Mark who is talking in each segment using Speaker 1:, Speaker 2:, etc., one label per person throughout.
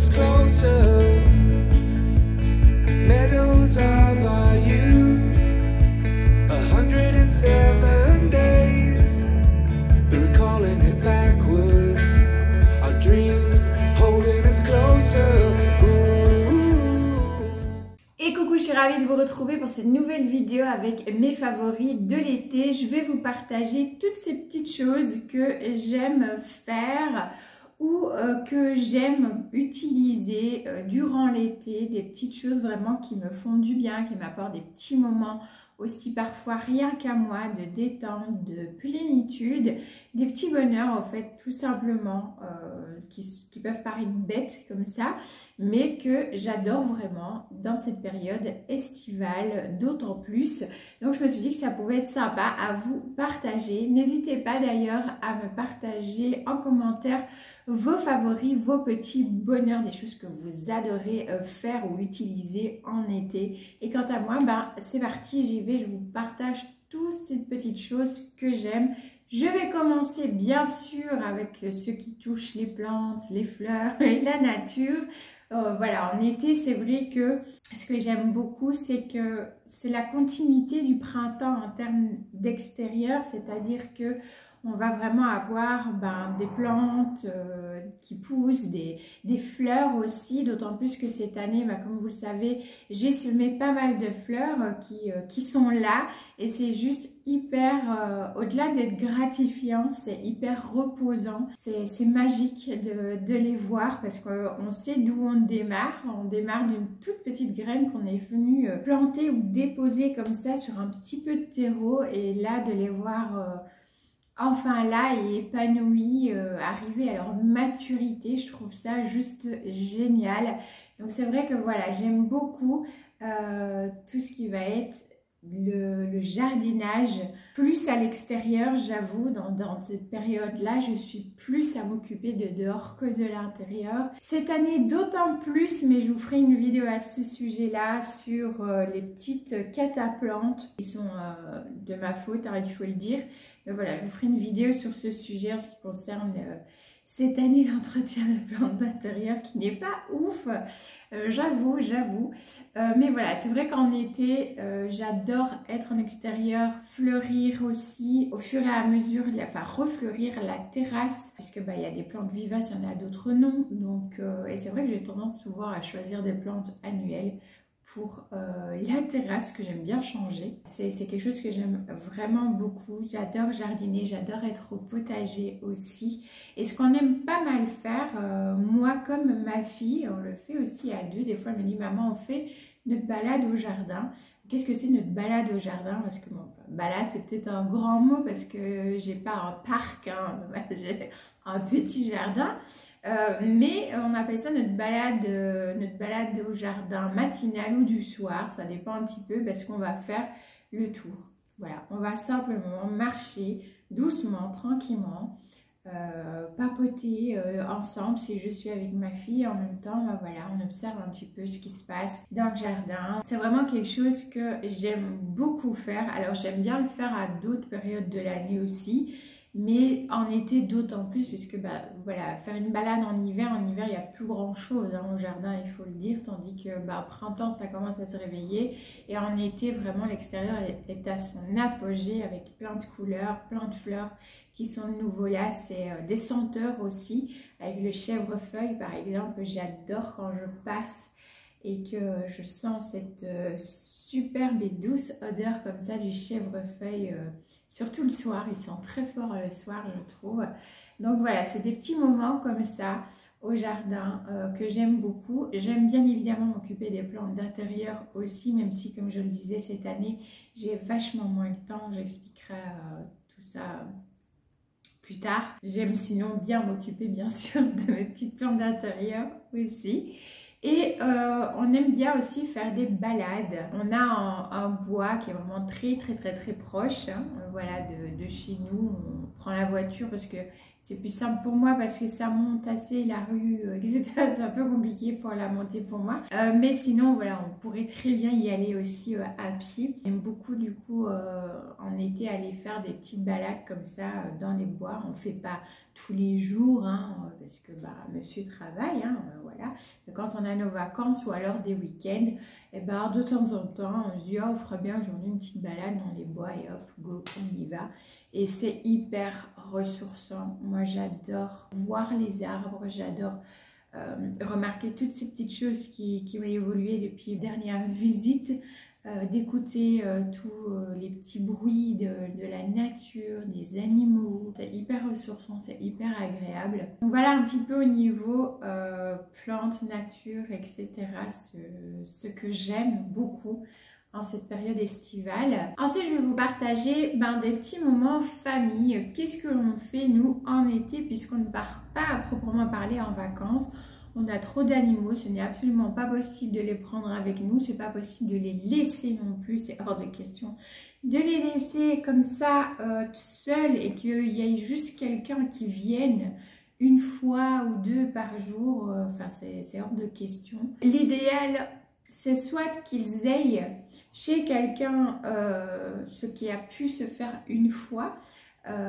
Speaker 1: us closer. Meadows of our youth, 107 days, but recalling it backwards. Our dreams holding us closer.
Speaker 2: Et coucou, je suis ravie de vous retrouver pour cette nouvelle vidéo avec mes favoris de l'été. Je vais vous partager toutes ces petites choses que j'aime faire ou que j'aime utiliser durant l'été. Des petites choses vraiment qui me font du bien, qui m'apportent des petits moments aussi parfois rien qu'à moi, de détente, de plénitude, des petits bonheurs en fait tout simplement qui peuvent paraître bêtes comme ça, mais que j'adore vraiment dans cette période estivale d'autant plus. Donc je me suis dit que ça pouvait être sympa à vous partager. N'hésitez pas d'ailleurs à me partager en commentaire vos favoris, vos petits bonheurs, des choses que vous adorez faire ou utiliser en été. Et quant à moi, c'est parti, j'y vais, je vous partage toutes ces petites choses que j'aime. Je vais commencer bien sûr avec ce qui touche les plantes, les fleurs et la nature. Voilà, en été, c'est vrai que ce que j'aime beaucoup, c'est que c'est la continuité du printemps en termes d'extérieur, c'est-à-dire que on va vraiment avoir des plantes qui poussent, des fleurs aussi, d'autant plus que cette année, comme vous le savez, j'ai semé pas mal de fleurs qui sont là et c'est juste hyper, au-delà d'être gratifiant, c'est hyper reposant, c'est magique de les voir parce qu'on sait d'où on démarre d'une toute petite graine qu'on est venu planter ou déposer comme ça sur un petit peu de terreau et là de les voir enfin là et épanouis, arriver à leur maturité, je trouve ça juste génial. Donc c'est vrai que voilà, j'aime beaucoup tout ce qui va être le jardinage, plus à l'extérieur, j'avoue, dans cette période-là, je suis plus à m'occuper de dehors que de l'intérieur. Cette année d'autant plus, mais je vous ferai une vidéo à ce sujet-là sur les petites cataplantes qui sont de ma faute, hein, il faut le dire. Mais voilà, je vous ferai une vidéo sur ce sujet en ce qui concerne cette année l'entretien de plantes d'intérieur qui n'est pas ouf, j'avoue. Mais voilà, c'est vrai qu'en été, j'adore être en extérieur, fleurir aussi au fur et à mesure, enfin refleurir la terrasse, puisque il y a des plantes vivaces, il y en a d'autres non. Donc, et c'est vrai que j'ai tendance souvent à choisir des plantes annuelles pour la terrasse que j'aime bien changer. C'est quelque chose que j'aime vraiment beaucoup. J'adore jardiner, j'adore être au potager aussi. Et ce qu'on aime pas mal faire, moi comme ma fille, on le fait aussi à deux. Des fois elle me dit maman, on fait notre balade au jardin. Qu'est-ce que c'est notre balade au jardin? Parce que bon, balade c'est peut-être un grand mot parce que j'ai pas un parc, hein. J'ai un petit jardin. Mais on appelle ça notre balade au jardin matinale ou du soir, ça dépend un petit peu parce qu'on va faire le tour. Voilà, on va simplement marcher doucement, tranquillement, papoter ensemble si je suis avec ma fille. En même temps, voilà, on observe un petit peu ce qui se passe dans le jardin. C'est vraiment quelque chose que j'aime beaucoup faire. Alors j'aime bien le faire à d'autres périodes de l'année aussi. Mais en été d'autant plus puisque voilà, faire une balade en hiver il n'y a plus grand chose hein, au jardin, il faut le dire, tandis que au printemps ça commence à se réveiller et en été vraiment l'extérieur est à son apogée avec plein de couleurs, plein de fleurs qui sont de nouveau là, c'est des senteurs aussi, avec le chèvrefeuille par exemple, j'adore quand je passe et que je sens cette superbe et douce odeur comme ça du chèvrefeuille, surtout le soir, il sent très fort le soir je trouve. Donc voilà, c'est des petits moments comme ça au jardin que j'aime beaucoup. J'aime bien évidemment m'occuper des plantes d'intérieur aussi, même si comme je le disais cette année, j'ai vachement moins de temps, j'expliquerai tout ça plus tard. J'aime sinon bien m'occuper bien sûr de mes petites plantes d'intérieur aussi. Et on aime bien aussi faire des balades. On a un bois qui est vraiment très proche, hein, voilà, de chez nous. On prend la voiture parce que c'est plus simple pour moi parce que ça monte assez la rue, etc. C'est un peu compliqué pour la monter pour moi. Mais sinon, voilà, on pourrait très bien y aller aussi à pied. J'aime beaucoup du coup en été aller faire des petites balades comme ça dans les bois. On ne fait pas tous les jours hein, parce que monsieur travaille, hein, voilà. voilà. Mais quand on a nos vacances ou alors des week-ends, et ben de temps en temps, on se dit, oh, on fera bien aujourd'hui une petite balade dans les bois et hop, go, on y va. Et c'est hyper ressourçant. Moi, j'adore voir les arbres, j'adore remarquer toutes ces petites choses qui ont évolué depuis la dernière visite. D'écouter tous les petits bruits de la nature, des animaux. C'est hyper ressourçant, c'est hyper agréable. Donc voilà un petit peu au niveau plantes, nature, etc. Ce que j'aime beaucoup en cette période estivale. Ensuite, je vais vous partager des petits moments famille. Qu'est-ce que l'on fait nous en été puisqu'on ne part pas à proprement parler en vacances. On a trop d'animaux, ce n'est absolument pas possible de les prendre avec nous, c'est pas possible de les laisser non plus, c'est hors de question de les laisser comme ça seuls et qu'il y ait juste quelqu'un qui vienne une fois ou deux par jour, enfin c'est hors de question. L'idéal, c'est soit qu'ils aillent chez quelqu'un ce qui a pu se faire une fois.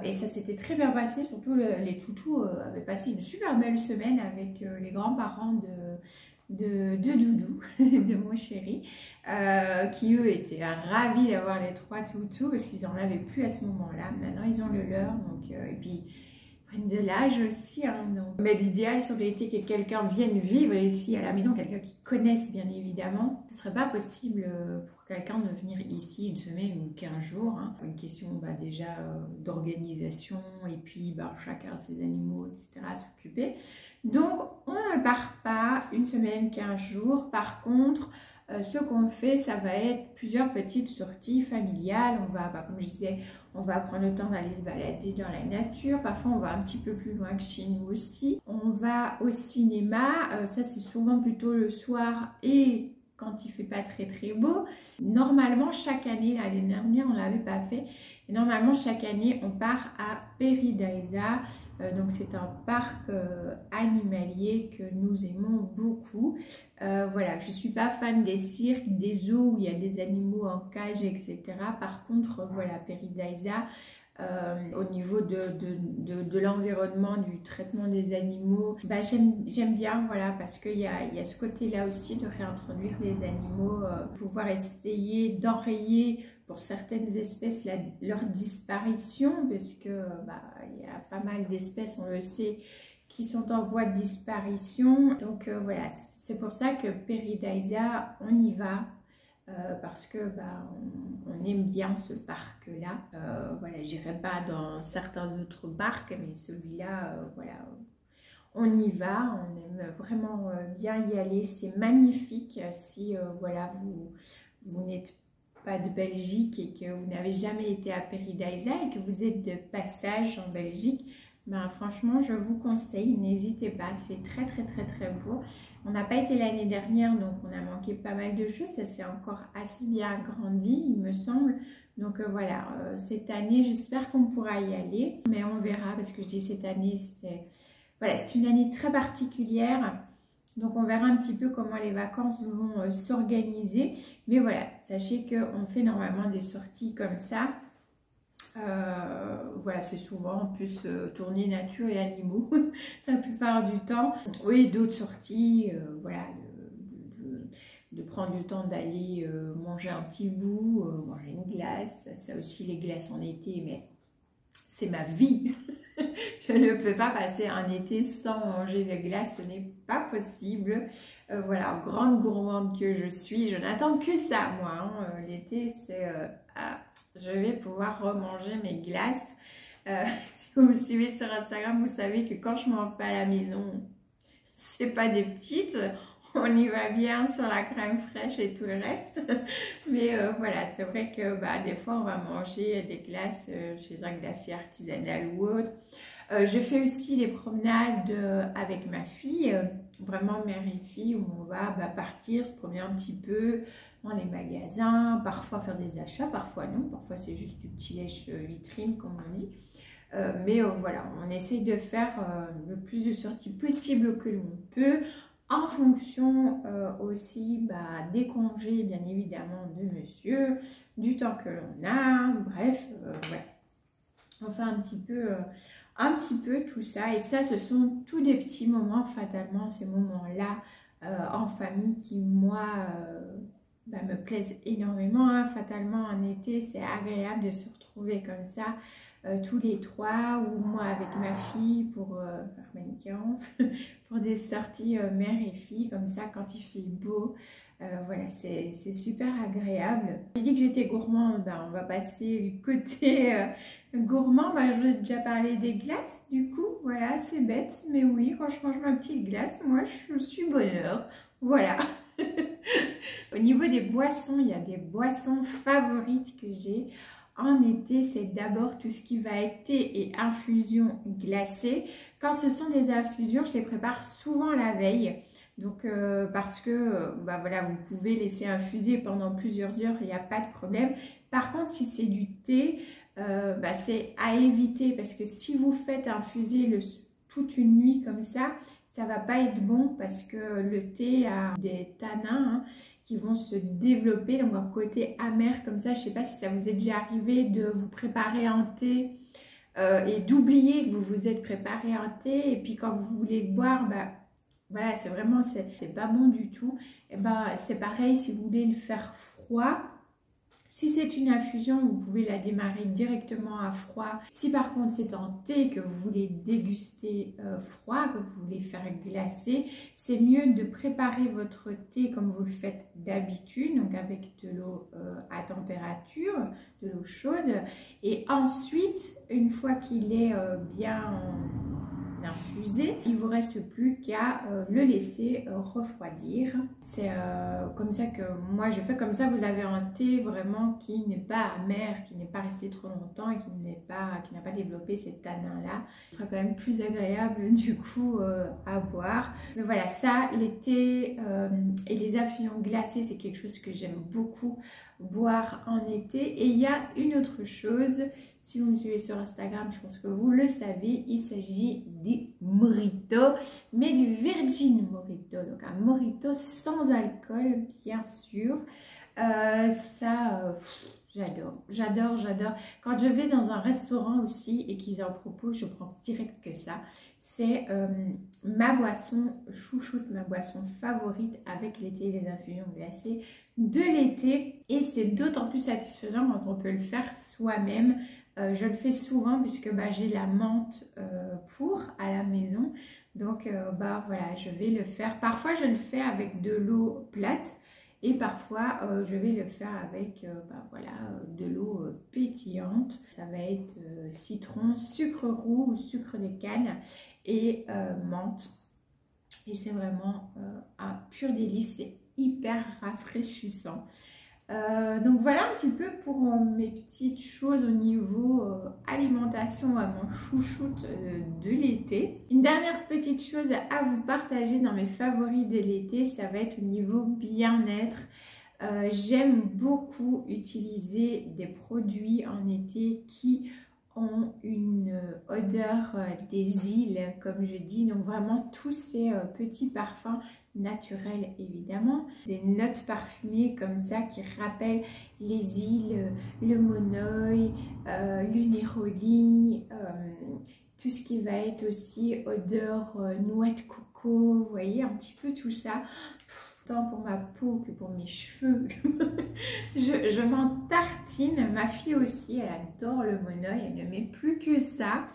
Speaker 2: Et ça s'était très bien passé, surtout les toutous avaient passé une super belle semaine avec les grands-parents de Doudou, de mon chéri, qui eux étaient ravis d'avoir les 3 toutous parce qu'ils n'en avaient plus à ce moment-là. Maintenant ils ont le leur, donc, et puis ils prennent de l'âge aussi. Hein, donc. Mais l'idéal serait été que quelqu'un vienne vivre ici à la maison, quelqu'un qui connaisse bien évidemment. Ce ne serait pas possible pour quelqu'un de venir ici une semaine ou 15 jours. Hein. Une question déjà d'organisation et puis chacun ses animaux, etc. à s'occuper. Donc on ne part pas une semaine, 15 jours. Par contre, ce qu'on fait, ça va être plusieurs petites sorties familiales. On va, comme je disais, on va prendre le temps d'aller se balader dans la nature. Parfois, on va un petit peu plus loin que chez nous aussi. On va au cinéma. Ça, c'est souvent plutôt le soir et quand il fait pas très très beau. Normalement, chaque année, l'année dernière, on l'avait pas fait. Et normalement, chaque année, on part à Paradise. Donc c'est un parc animalier que nous aimons beaucoup. Voilà, je ne suis pas fan des cirques, des zoos où il y a des animaux en cage, etc. Par contre, voilà, Paradise, au niveau de l'environnement, du traitement des animaux, j'aime bien, voilà, parce qu'il y a ce côté-là aussi de réintroduire les animaux, pouvoir essayer d'enrayer pour certaines espèces leur disparition, parce que il y a pas mal d'espèces, on le sait, qui sont en voie de disparition. Donc voilà, c'est pour ça que Paradise, on y va. Parce que on aime bien ce parc là, voilà, j'irai pas dans certains autres parcs, mais celui-là, voilà, on y va, on aime vraiment bien y aller, c'est magnifique. Si voilà, vous n'êtes pas de Belgique et que vous n'avez jamais été à Paradise et que vous êtes de passage en Belgique, franchement, je vous conseille, n'hésitez pas, c'est très très très très beau. On n'a pas été l'année dernière, donc on a manqué pas mal de choses, ça s'est encore assez bien agrandi, il me semble. Donc voilà, cette année, j'espère qu'on pourra y aller, mais on verra, parce que je dis cette année, c'est une année très particulière. Donc on verra un petit peu comment les vacances vont s'organiser. Mais voilà, sachez qu'on fait normalement des sorties comme ça. Voilà, c'est souvent en plus tourner nature et animaux la plupart du temps. Oui, d'autres sorties, voilà, de prendre le temps d'aller manger un petit bout, manger une glace. Ça aussi, les glaces en été, mais c'est ma vie. Je ne peux pas passer un été sans manger de glace, ce n'est pas possible. Voilà, grande gourmande que je suis, je n'attends que ça, moi. Hein. L'été, c'est... je vais pouvoir remanger mes glaces. Si vous me suivez sur Instagram, vous savez que quand je m'en fais à la maison, c'est pas des petites. On y va bien sur la crème fraîche et tout le reste. Mais voilà, c'est vrai que des fois, on va manger des glaces chez un glacier artisanal ou autre. Je fais aussi des promenades avec ma fille, vraiment mère et fille, où on va partir, se promener un petit peu dans les magasins, parfois faire des achats, parfois non, parfois c'est juste du petit lèche vitrine comme on dit. Mais voilà, on essaye de faire le plus de sorties possible que l'on peut, en fonction aussi des congés bien évidemment de monsieur, du temps que l'on a, bref, voilà. On fait un petit peu un petit peu tout ça. Et ça, ce sont tous des petits moments, fatalement, ces moments-là en famille qui, moi, me plaisent énormément. Hein. Fatalement, en été, c'est agréable de se retrouver comme ça, tous les trois, ou moi avec ma fille pour pour des sorties mère et fille, comme ça, quand il fait beau. Voilà, c'est super agréable. J'ai dit que j'étais gourmand, on va passer du côté gourmand. Je vous ai déjà parlé des glaces, du coup, voilà, c'est bête. Mais oui, quand je mange ma petite glace, moi, je suis bonheur. Voilà. Au niveau des boissons, il y a des boissons favorites que j'ai. En été, c'est d'abord tout ce qui va être thé et infusion glacée. Quand ce sont des infusions, je les prépare souvent la veille. Donc, parce que, voilà, vous pouvez laisser infuser pendant plusieurs heures, il n'y a pas de problème. Par contre, si c'est du thé, c'est à éviter parce que si vous faites infuser toute une nuit comme ça va pas être bon parce que le thé a des tanins qui vont se développer, donc un côté amer comme ça. Je sais pas si ça vous est déjà arrivé de vous préparer un thé et d'oublier que vous vous êtes préparé un thé et puis quand vous voulez le boire, voilà, c'est pas bon du tout. Et c'est pareil si vous voulez le faire froid. Si c'est une infusion, vous pouvez la démarrer directement à froid. Si par contre c'est un thé que vous voulez déguster froid, que vous voulez faire glacer, c'est mieux de préparer votre thé comme vous le faites d'habitude, donc avec de l'eau à température, de l'eau chaude. Et ensuite, une fois qu'il est bien infusé, il ne vous reste plus qu'à le laisser refroidir. C'est comme ça que moi je fais, comme ça vous avez un thé vraiment qui n'est pas amer, qui n'est pas resté trop longtemps et qui n'a pas développé ces tanins là. Ce sera quand même plus agréable du coup à boire. Mais voilà, ça, les thés et les infusions glacées, c'est quelque chose que j'aime beaucoup boire en été. Et il y a une autre chose, si vous me suivez sur Instagram, je pense que vous le savez, il s'agit des mojitos, mais du Virgin Mojito, donc un mojito sans alcool, bien sûr. J'adore. Quand je vais dans un restaurant aussi et qu'ils en proposent, je prends direct que ça. C'est ma boisson chouchoute, ma boisson favorite avec l'été, les infusions glacées de l'été. Et c'est d'autant plus satisfaisant quand on peut le faire soi-même. Je le fais souvent puisque j'ai la menthe à la maison. Donc voilà, je vais le faire. Parfois je le fais avec de l'eau plate. Et parfois, je vais le faire avec de l'eau pétillante. Ça va être citron, sucre roux ou sucre de canne et menthe. Et c'est vraiment un pur délice, c'est hyper rafraîchissant. Donc voilà un petit peu pour mes petites choses au niveau alimentation, mon chouchoute de l'été. Une dernière petite chose à vous partager dans mes favoris de l'été, ça va être au niveau bien-être. J'aime beaucoup utiliser des produits en été qui ont une odeur des îles, comme je dis, donc vraiment tous ces petits parfums naturels évidemment, des notes parfumées comme ça qui rappellent les îles, le Monoï, l'Uniroli, tout ce qui va être aussi odeur noix de coco, vous voyez un petit peu tout ça. Tant pour ma peau que pour mes cheveux. je m'en tartine. Ma fille aussi, elle adore le Monoï, elle ne met plus que ça.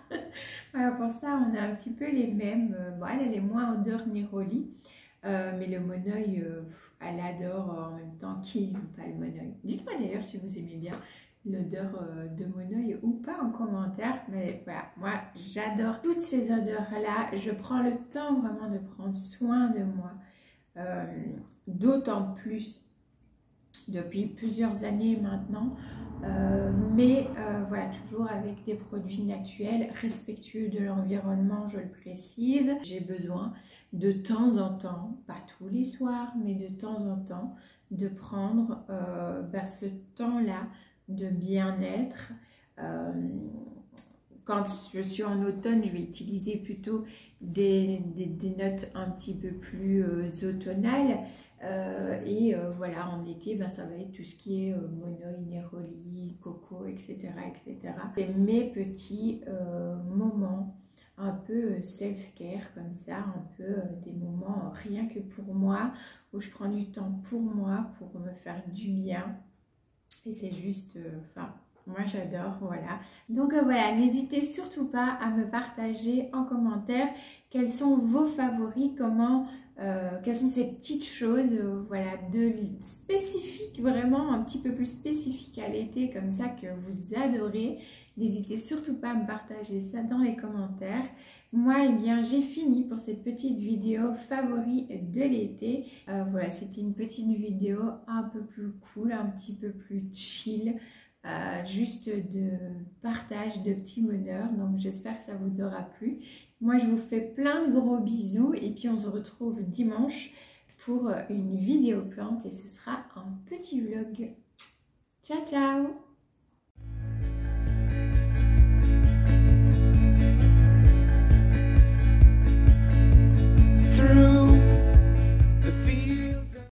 Speaker 2: Voilà, pour ça, on a un petit peu les mêmes. Elle est moins odeur Niroli, mais le Monoï, elle adore en même temps. Qui n'aime pas le Monoï? Dites-moi d'ailleurs si vous aimez bien l'odeur de Monoï ou pas en commentaire. Mais voilà, moi, j'adore toutes ces odeurs-là. Je prends le temps vraiment de prendre soin de moi. D'autant plus depuis plusieurs années maintenant, mais voilà, toujours avec des produits naturels, respectueux de l'environnement, je le précise. J'ai besoin de temps en temps, pas tous les soirs, mais de temps en temps, de prendre ce temps-là de bien-être. quand je suis en automne, je vais utiliser plutôt des notes un petit peu plus automnales. Voilà, en été, ben, ça va être tout ce qui est monoï, néroli, coco, etc. etc. C'est mes petits moments un peu self-care comme ça, un peu des moments rien que pour moi, où je prends du temps pour moi, pour me faire du bien. Et c'est juste, enfin, moi j'adore, voilà. Donc voilà, n'hésitez surtout pas à me partager en commentaire quels sont vos favoris, quelles sont ces petites choses, voilà, spécifiques, vraiment un petit peu plus spécifiques à l'été, comme ça, que vous adorez. N'hésitez surtout pas à me partager ça dans les commentaires. Moi, eh bien, j'ai fini pour cette petite vidéo favoris de l'été. Voilà, c'était une petite vidéo un peu plus cool, un petit peu plus chill, juste de partage, de petits bonheurs. Donc, j'espère que ça vous aura plu. Moi, je vous fais plein de gros bisous et puis on se retrouve dimanche pour une vidéo plante et ce sera un petit vlog. Ciao, ciao!